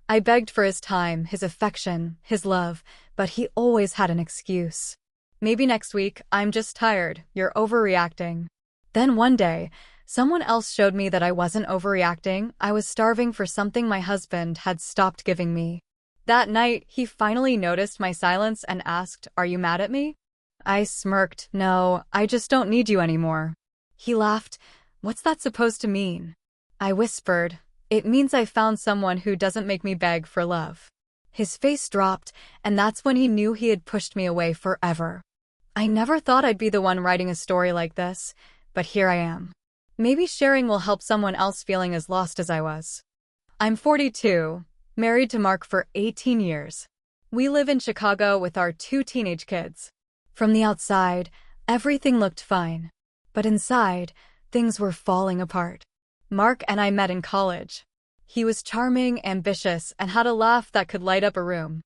I begged for his time, his affection, his love, but he always had an excuse. Maybe next week, I'm just tired, you're overreacting. Then one day, someone else showed me that I wasn't overreacting, I was starving for something my husband had stopped giving me. That night, he finally noticed my silence and asked, "Are you mad at me?" I smirked, "No, I just don't need you anymore." He laughed, "What's that supposed to mean?" I whispered, "It means I found someone who doesn't make me beg for love." His face dropped, and that's when he knew he had pushed me away forever. I never thought I'd be the one writing a story like this, but here I am. Maybe sharing will help someone else feeling as lost as I was. I'm 42, married to Mark for 18 years. We live in Chicago with our 2 teenage kids. From the outside, everything looked fine. But inside, things were falling apart. Mark and I met in college. He was charming, ambitious, and had a laugh that could light up a room.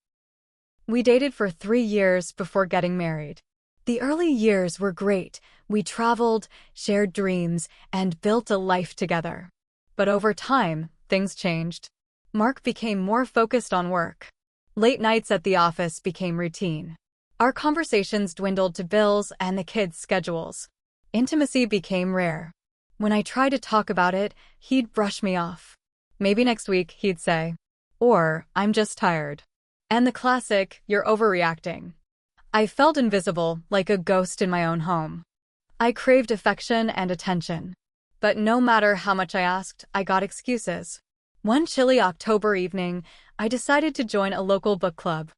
We dated for 3 years before getting married. The early years were great. We traveled, shared dreams, and built a life together. But over time, things changed. Mark became more focused on work. Late nights at the office became routine. Our conversations dwindled to bills and the kids' schedules. Intimacy became rare. When I tried to talk about it, he'd brush me off. Maybe next week, he'd say. Or, I'm just tired. And the classic, you're overreacting. I felt invisible, like a ghost in my own home. I craved affection and attention. But no matter how much I asked, I got excuses. One chilly October evening, I decided to join a local book club.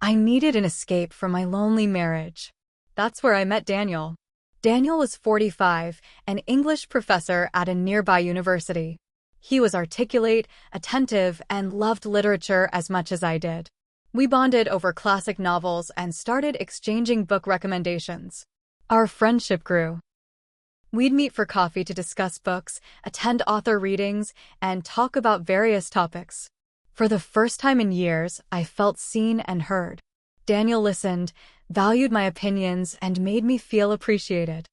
I needed an escape from my lonely marriage. That's where I met Daniel. Daniel was 45, an English professor at a nearby university. He was articulate, attentive, and loved literature as much as I did. We bonded over classic novels and started exchanging book recommendations. Our friendship grew. We'd meet for coffee to discuss books, attend author readings, and talk about various topics. For the first time in years, I felt seen and heard. Daniel listened, valued my opinions, and made me feel appreciated.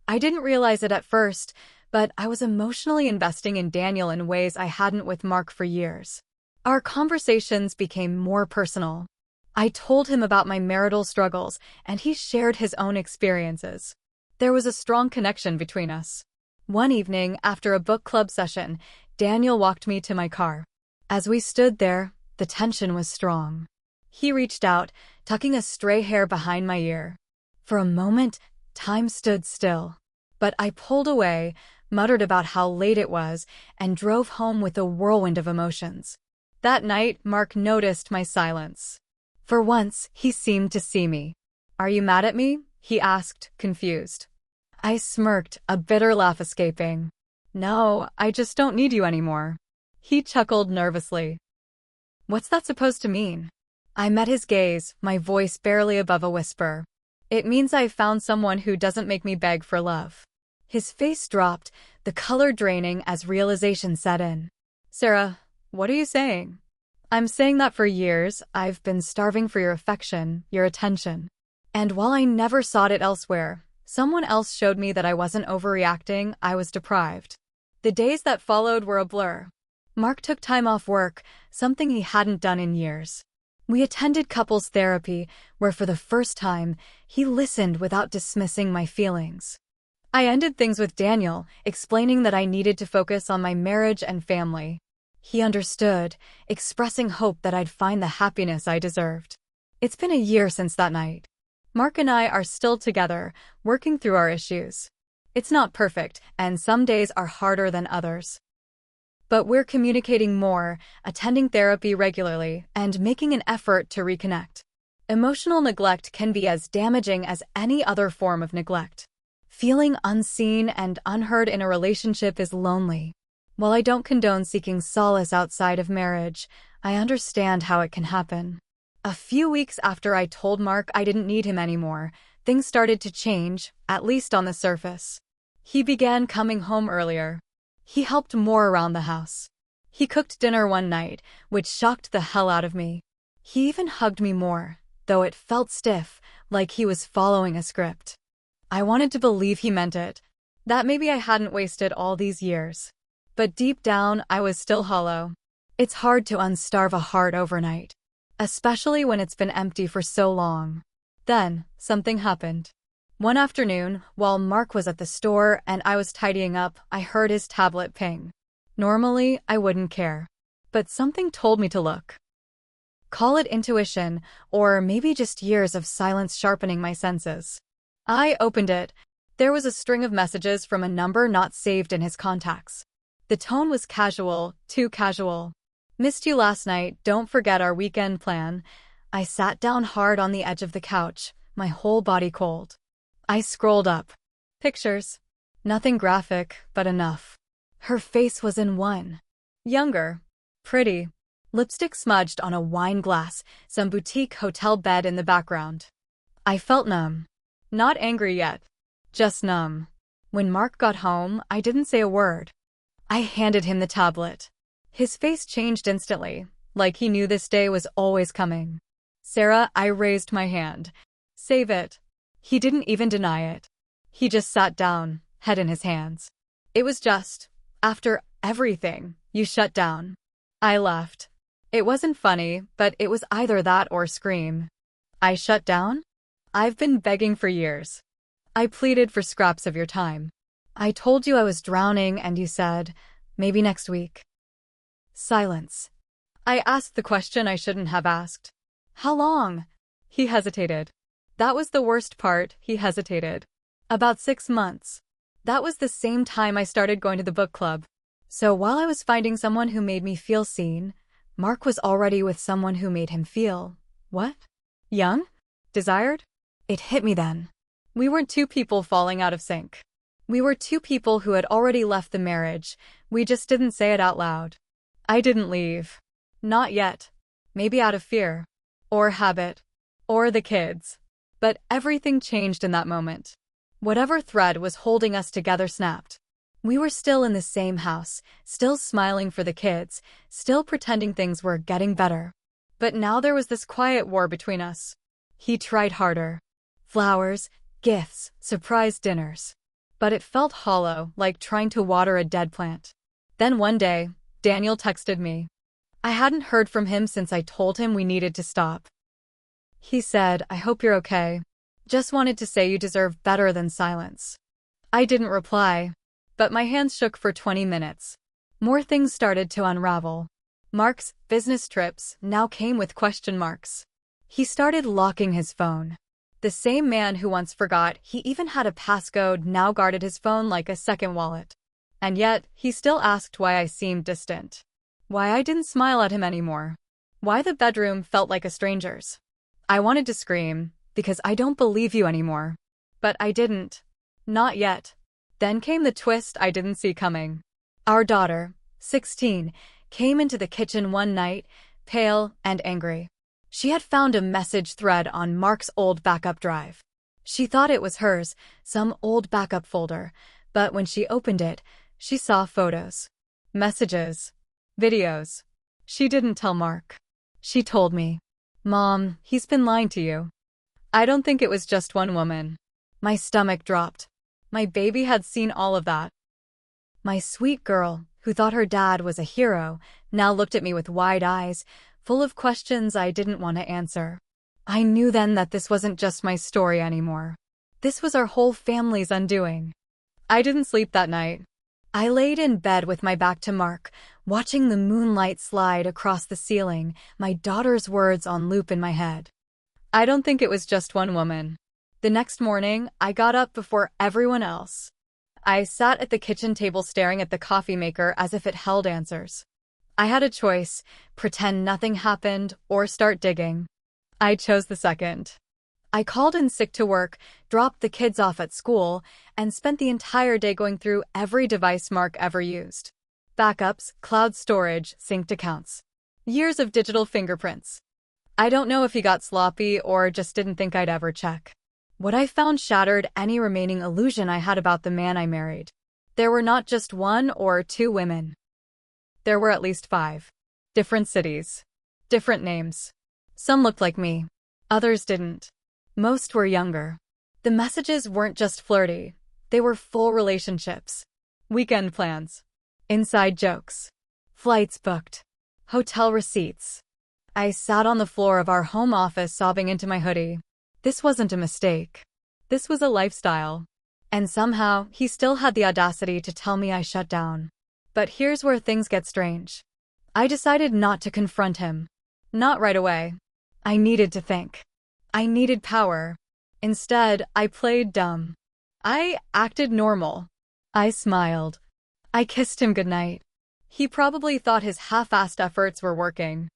I didn't realize it at first, but I was emotionally investing in Daniel in ways I hadn't with Mark for years. Our conversations became more personal. I told him about my marital struggles, and he shared his own experiences. There was a strong connection between us. One evening, after a book club session, Daniel walked me to my car. As we stood there, the tension was strong. He reached out, tucking a stray hair behind my ear. For a moment, time stood still. But I pulled away, muttered about how late it was, and drove home with a whirlwind of emotions. That night, Mark noticed my silence. For once, he seemed to see me. "Are you mad at me?" he asked, confused. I smirked, a bitter laugh escaping. "No, I just don't need you anymore." He chuckled nervously. "What's that supposed to mean?" I met his gaze, my voice barely above a whisper. "It means I've found someone who doesn't make me beg for love." His face dropped, the color draining as realization set in. "Sarah, what are you saying?" "I'm saying that for years, I've been starving for your affection, your attention. And while I never sought it elsewhere, someone else showed me that I wasn't overreacting, I was deprived." The days that followed were a blur. Mark took time off work, something he hadn't done in years. We attended couples therapy, where for the first time, he listened without dismissing my feelings. I ended things with Daniel, explaining that I needed to focus on my marriage and family. He understood, expressing hope that I'd find the happiness I deserved. It's been a year since that night. Mark and I are still together, working through our issues. It's not perfect, and some days are harder than others. But we're communicating more, attending therapy regularly, and making an effort to reconnect. Emotional neglect can be as damaging as any other form of neglect. Feeling unseen and unheard in a relationship is lonely. While I don't condone seeking solace outside of marriage, I understand how it can happen. A few weeks after I told Mark I didn't need him anymore, things started to change, at least on the surface. He began coming home earlier. He helped more around the house. He cooked dinner one night, which shocked the hell out of me. He even hugged me more, though it felt stiff, like he was following a script. I wanted to believe he meant it, that maybe I hadn't wasted all these years. But deep down, I was still hollow. It's hard to unstarve a heart overnight, especially when it's been empty for so long. Then, something happened. One afternoon, while Mark was at the store and I was tidying up, I heard his tablet ping. Normally, I wouldn't care. But something told me to look. Call it intuition, or maybe just years of silence sharpening my senses. I opened it. There was a string of messages from a number not saved in his contacts. The tone was casual, too casual. Missed you last night, don't forget our weekend plan. I sat down hard on the edge of the couch, my whole body cold. I scrolled up. Pictures. Nothing graphic, but enough. Her face was in one. Younger. Pretty. Lipstick smudged on a wine glass, some boutique hotel bed in the background. I felt numb. Not angry yet. Just numb. When Mark got home, I didn't say a word. I handed him the tablet. His face changed instantly, like he knew this day was always coming. Sarah, I raised my hand. Save it. He didn't even deny it. He just sat down, head in his hands. It was just, after everything, you shut down. I left. It wasn't funny, but it was either that or scream. I shut down? I've been begging for years. I pleaded for scraps of your time. I told you I was drowning and you said, maybe next week. Silence. I asked the question I shouldn't have asked. How long? He hesitated. That was the worst part, he hesitated. About 6 months. That was the same time I started going to the book club. So while I was finding someone who made me feel seen, Mark was already with someone who made him feel, what? Young? Desired? It hit me then. We weren't two people falling out of sync. We were two people who had already left the marriage, we just didn't say it out loud. I didn't leave. Not yet. Maybe out of fear. Or habit. Or the kids. But everything changed in that moment. Whatever thread was holding us together snapped. We were still in the same house, still smiling for the kids, still pretending things were getting better. But now there was this quiet war between us. He tried harder. Flowers, gifts, surprise dinners. But it felt hollow, like trying to water a dead plant. Then one day, Daniel texted me. I hadn't heard from him since I told him we needed to stop. He said, I hope you're okay. Just wanted to say you deserve better than silence. I didn't reply, but my hands shook for 20 minutes. More things started to unravel. Mark's business trips now came with question marks. He started locking his phone. The same man who once forgot he even had a passcode now guarded his phone like a second wallet. And yet, he still asked why I seemed distant. Why I didn't smile at him anymore. Why the bedroom felt like a stranger's. I wanted to scream, because I don't believe you anymore. But I didn't. Not yet. Then came the twist I didn't see coming. Our daughter, 16, came into the kitchen one night, pale and angry. She had found a message thread on Mark's old backup drive. She thought it was hers, some old backup folder, but when she opened it, she saw photos, messages, videos. She didn't tell Mark. She told me, Mom, he's been lying to you. I don't think it was just one woman. My stomach dropped. My baby had seen all of that. My sweet girl, who thought her dad was a hero, now looked at me with wide eyes, full of questions I didn't want to answer. I knew then that this wasn't just my story anymore. This was our whole family's undoing. I didn't sleep that night. I laid in bed with my back to Mark, watching the moonlight slide across the ceiling, my daughter's words on loop in my head. I don't think it was just one woman. The next morning, I got up before everyone else. I sat at the kitchen table staring at the coffee maker as if it held answers. I had a choice, pretend nothing happened or start digging. I chose the second. I called in sick to work, dropped the kids off at school, and spent the entire day going through every device Mark ever used. Backups, cloud storage, synced accounts. Years of digital fingerprints. I don't know if he got sloppy or just didn't think I'd ever check. What I found shattered any remaining illusion I had about the man I married. There were not just one or two women. There were at least 5. Different cities. Different names. Some looked like me. Others didn't. Most were younger. The messages weren't just flirty. They were full relationships. Weekend plans. Inside jokes. Flights booked. hotel receipts. I sat on the floor of our home office sobbing into my hoodie. This wasn't a mistake. This was a lifestyle. And somehow, he still had the audacity to tell me I shut down. But here's where things get strange. I decided not to confront him. Not right away. I needed to think. I needed power. Instead, I played dumb. I acted normal. I smiled. I kissed him goodnight. He probably thought his half-assed efforts were working.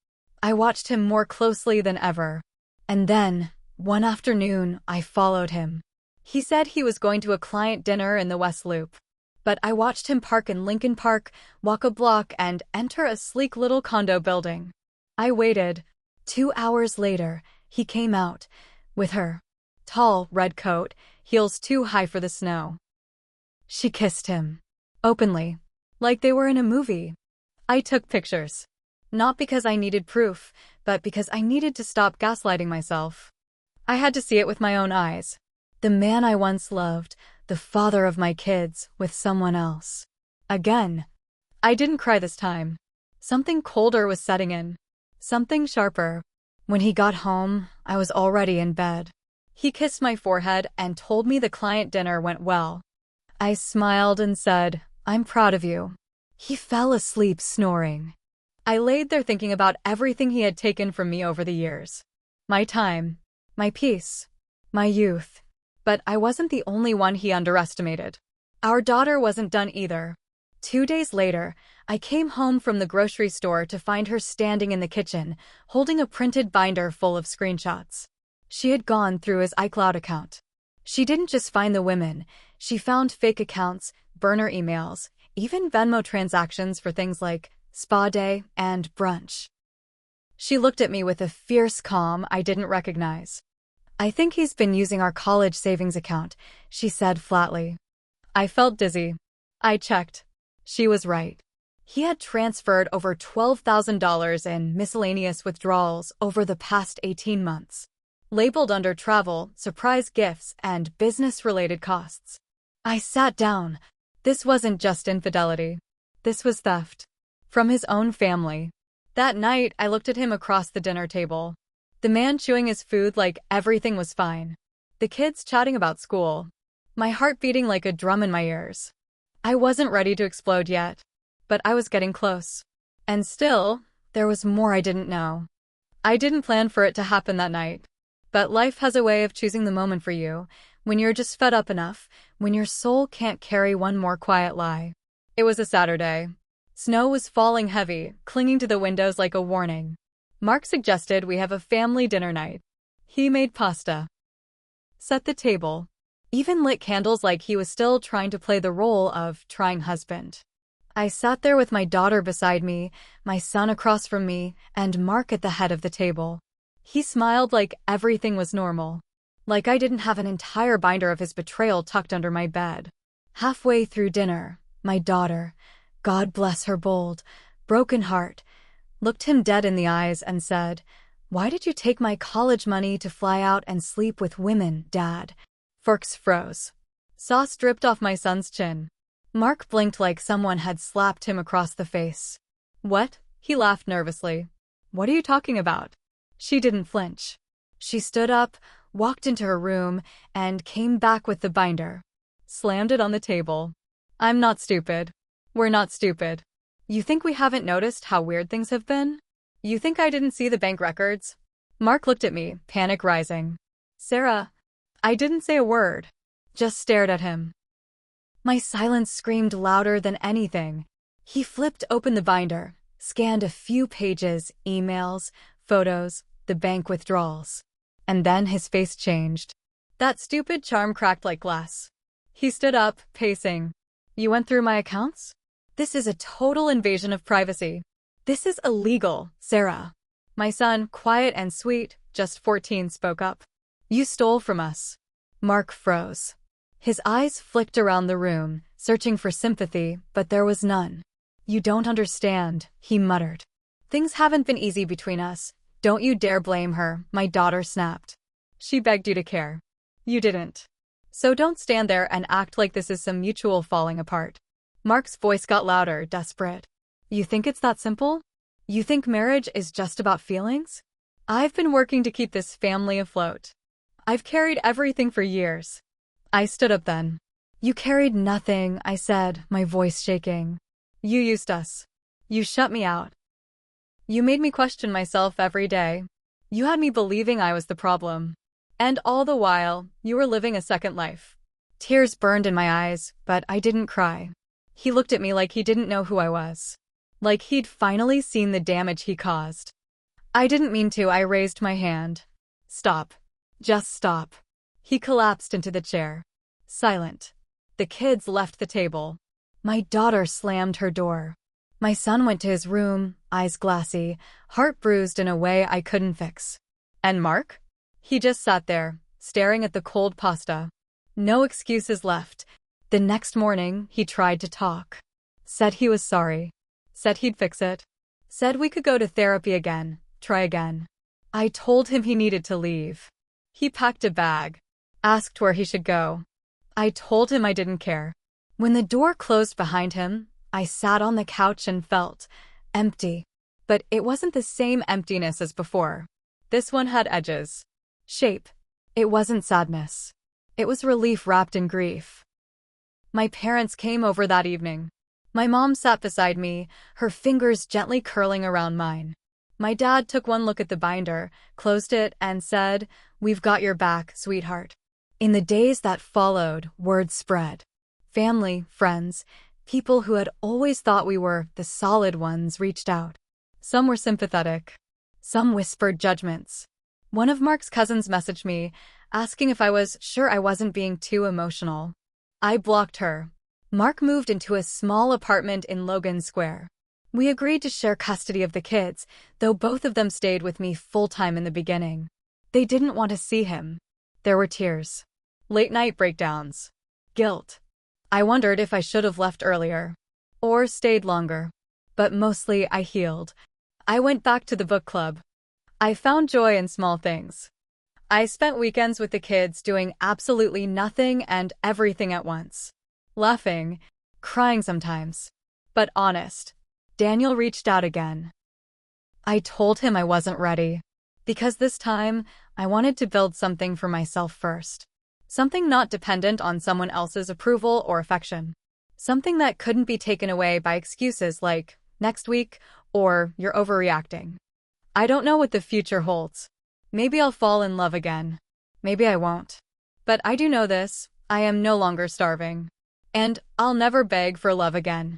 I watched him more closely than ever. And then, one afternoon, I followed him. He said he was going to a client dinner in the West Loop. But I watched him park in Lincoln Park, walk a block, and enter a sleek little condo building. I waited. 2 hours later, he came out. With her. Tall, red coat, heels too high for the snow. She kissed him. Openly. Like they were in a movie. I took pictures. Not because I needed proof, but because I needed to stop gaslighting myself. I had to see it with my own eyes. The man I once loved, the father of my kids, with someone else. Again. I didn't cry this time. Something colder was setting in. Something sharper. When he got home, I was already in bed. He kissed my forehead and told me the client dinner went well. I smiled and said, "I'm proud of you." He fell asleep snoring. I laid there thinking about everything he had taken from me over the years. My time, my peace, my youth. But I wasn't the only one he underestimated. Our daughter wasn't done either. 2 days later, I came home from the grocery store to find her standing in the kitchen, holding a printed binder full of screenshots. She had gone through his iCloud account. She didn't just find the women, she found fake accounts, burner emails, even Venmo transactions for things like spa day and brunch. She looked at me with a fierce calm I didn't recognize. "I think he's been using our college savings account," she said flatly. I felt dizzy. I checked. She was right. He had transferred over $12,000 in miscellaneous withdrawals over the past 18 months. Labeled under travel, surprise gifts, and business-related costs. I sat down. This wasn't just infidelity. This was theft. From his own family. That night, I looked at him across the dinner table. The man chewing his food like everything was fine. The kids chatting about school. My heart beating like a drum in my ears. I wasn't ready to explode yet. But I was getting close. And still, there was more I didn't know. I didn't plan for it to happen that night. But life has a way of choosing the moment for you, when you're just fed up enough, when your soul can't carry one more quiet lie. It was a Saturday. Snow was falling heavy, clinging to the windows like a warning. Mark suggested we have a family dinner night. He made pasta. Set the table. Even lit candles like he was still trying to play the role of trying husband. I sat there with my daughter beside me, my son across from me, and Mark at the head of the table. He smiled like everything was normal. Like I didn't have an entire binder of his betrayal tucked under my bed. Halfway through dinner, my daughter, God bless her bold, broken heart, looked him dead in the eyes and said, "Why did you take my college money to fly out and sleep with women, Dad?" Forks froze. Sauce dripped off my son's chin. Mark blinked like someone had slapped him across the face. "What?" He laughed nervously. "What are you talking about?" She didn't flinch. She stood up, walked into her room, and came back with the binder. Slammed it on the table. "I'm not stupid. We're not stupid. You think we haven't noticed how weird things have been? You think I didn't see the bank records?" Mark looked at me, panic rising. "Sarah." I didn't say a word. Just stared at him. My silence screamed louder than anything. He flipped open the binder, scanned a few pages, emails, photos, the bank withdrawals. And then his face changed. That stupid charm cracked like glass. He stood up, pacing. "You went through my accounts? This is a total invasion of privacy. This is illegal, Sarah." My son, quiet and sweet, just 14, spoke up. "You stole from us." Mark froze. His eyes flicked around the room, searching for sympathy, but there was none. "You don't understand," he muttered. "Things haven't been easy between us. Don't you dare blame her," my daughter snapped. "She begged you to care. You didn't. So don't stand there and act like this is some mutual falling apart." Mark's voice got louder, desperate. "You think it's that simple? You think marriage is just about feelings? I've been working to keep this family afloat. I've carried everything for years. I stood up then. You carried nothing, I said, my voice shaking. You used us. You shut me out. You made me question myself every day. You had me believing I was the problem. And all the while, you were living a second life. Tears burned in my eyes, but I didn't cry. He looked at me like he didn't know who I was. Like he'd finally seen the damage he caused. I didn't mean to, I raised my hand. Stop. Just stop. He collapsed into the chair. Silent. The kids left the table. My daughter slammed her door. My son went to his room, eyes glassy, heart bruised in a way I couldn't fix. And Mark? He just sat there, staring at the cold pasta. No excuses left. The next morning, he tried to talk. Said he was sorry. Said he'd fix it. Said we could go to therapy again, try again. I told him he needed to leave. He packed a bag. Asked where he should go. I told him I didn't care. When the door closed behind him, I sat on the couch and felt empty. But it wasn't the same emptiness as before. This one had edges. Shape. It wasn't sadness. It was relief wrapped in grief. My parents came over that evening. My mom sat beside me, her fingers gently curling around mine. My dad took one look at the binder, closed it, and said, "We've got your back, sweetheart." In the days that followed, word spread. Family, friends, people who had always thought we were the solid ones reached out. Some were sympathetic. Some whispered judgments. One of Mark's cousins messaged me, asking if I was sure I wasn't being too emotional. I blocked her. Mark moved into a small apartment in Logan Square. We agreed to share custody of the kids, though both of them stayed with me full-time in the beginning. They didn't want to see him. There were tears. Late-night breakdowns. Guilt. I wondered if I should have left earlier. Or stayed longer. But mostly I healed. I went back to the book club. I found joy in small things. I spent weekends with the kids doing absolutely nothing and everything at once. Laughing, crying sometimes. But honest. Daniel reached out again. I told him I wasn't ready. Because this time, I wanted to build something for myself first. Something not dependent on someone else's approval or affection. Something that couldn't be taken away by excuses like, next week, or you're overreacting. I don't know what the future holds. Maybe I'll fall in love again. Maybe I won't. But I do know this, I am no longer starving. And I'll never beg for love again.